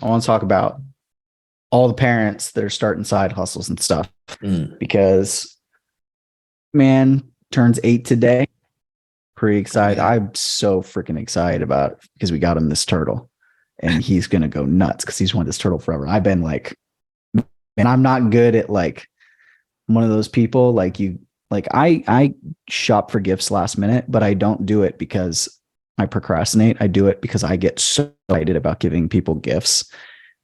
I want to talk about all the parents that are starting side hustles and stuff because man turns 8 today. Pretty excited. I'm so freaking excited about it because we got him this turtle and he's going to go nuts because he's wanted this turtle forever. I've been like, man, I'm not good at like one of those people like you, like I shop for gifts last minute, but I don't do it because I procrastinate. I do it because I get so excited about giving people gifts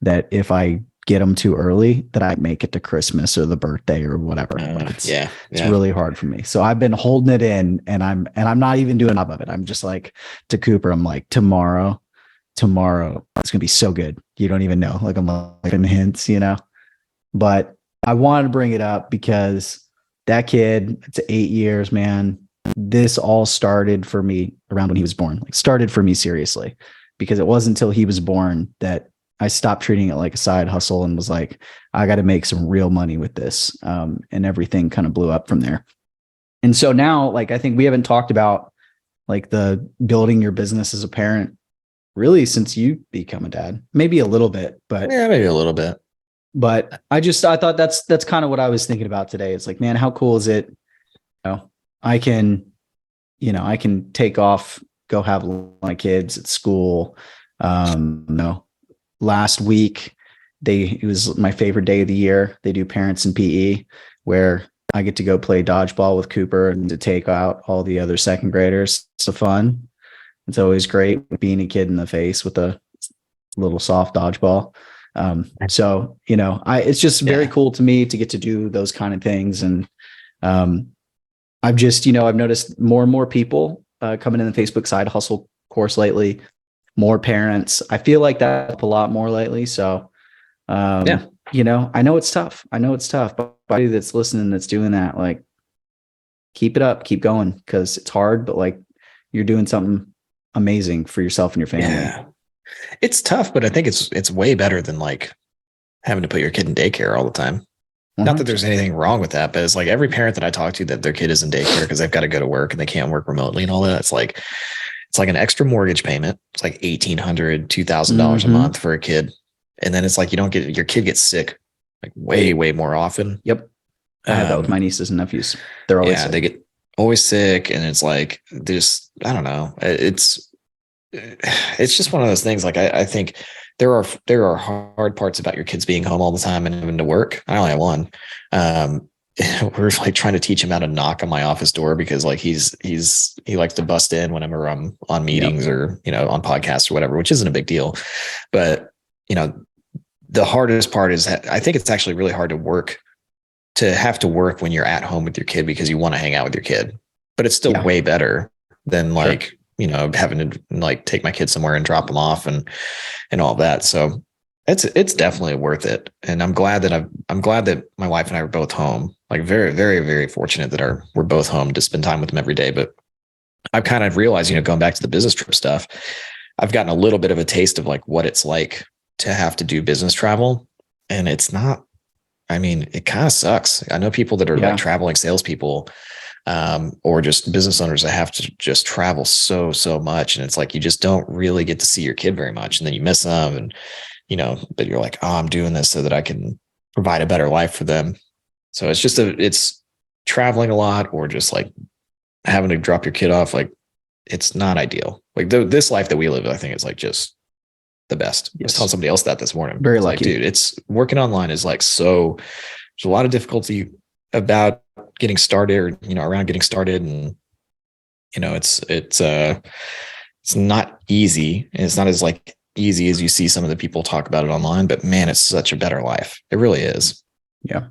that if I get them too early, that I make it to Christmas or the birthday or whatever. It's really hard for me. So I've been holding it in and I'm not even doing enough of it. I'm just like to Cooper, I'm like, tomorrow, it's gonna be so good. You don't even know. Like I'm like in hints, But I wanted to bring it up because that kid, it's 8 years, man. This all started for me around when he was born. Like started for me seriously, because it wasn't until he was born that I stopped treating it like a side hustle and was like, I got to make some real money with this. And everything kind of blew up from there. And so now, like, I think we haven't talked about like the building your business as a parent really since you become a dad, maybe a little bit, but yeah, maybe a little bit. But I thought that's kind of what I was thinking about today. It's like, man, how cool is it? I can, I can take off, go have my kids at school. Last week it was my favorite day of the year. They do parents and PE where I get to go play dodgeball with Cooper and to take out all the other second graders. It's fun. It's always great being a kid in the face with a little soft dodgeball. So, it's just very cool to me to get to do those kind of things. And, I've just, I've noticed more and more people, coming in the Facebook side hustle course lately, more parents. I feel like that's a lot more lately. So, I know it's tough. But anybody that's listening, that's doing that, like, keep it up, keep going, because it's hard, but like you're doing something amazing for yourself and your family. Yeah. It's tough, but I think it's way better than like having to put your kid in daycare all the time. 100%. Not that there's anything wrong with that, but it's like every parent that I talk to that their kid is in daycare because they've got to go to work and they can't work remotely and all that. It's like an extra mortgage payment. It's like $1,800, $2,000 a month for a kid. And then it's like, your kid gets sick like way, way more often. Yep. I have that with my nieces and nephews. They're always sick. They get always sick. And it's like, I don't know. It's just one of those things. Like, I think there are hard parts about your kids being home all the time and having to work. I only have one. We're like trying to teach him how to knock on my office door because like he likes to bust in whenever I'm on meetings or, on podcasts or whatever, which isn't a big deal. But, the hardest part is I think it's actually really hard to have to work when you're at home with your kid because you want to hang out with your kid, but it's still way better than like, having to like take my kids somewhere and drop them off and all that. So it's definitely worth it. And I'm glad that my wife and I are both home, like very, very, very fortunate that we're both home to spend time with them every day. But I've kind of realized, going back to the business trip stuff, I've gotten a little bit of a taste of like what it's like to have to do business travel. And it's not, it kind of sucks. I know people that are like traveling salespeople, or just business owners that have to just travel so much. And it's like, you just don't really get to see your kid very much. And then you miss them and, but you're like, oh, I'm doing this so that I can provide a better life for them. So it's just it's traveling a lot or just like having to drop your kid off. Like it's not ideal. Like this life that we live, I think is like just the best. Yes. I was telling somebody else that this morning. Very lucky. Like, dude, it's working online is like, so there's a lot of difficulty about getting started or, around getting started. And, it's not easy. And it's not as like easy as you see some of the people talk about it online, but man, it's such a better life. It really is. Yeah.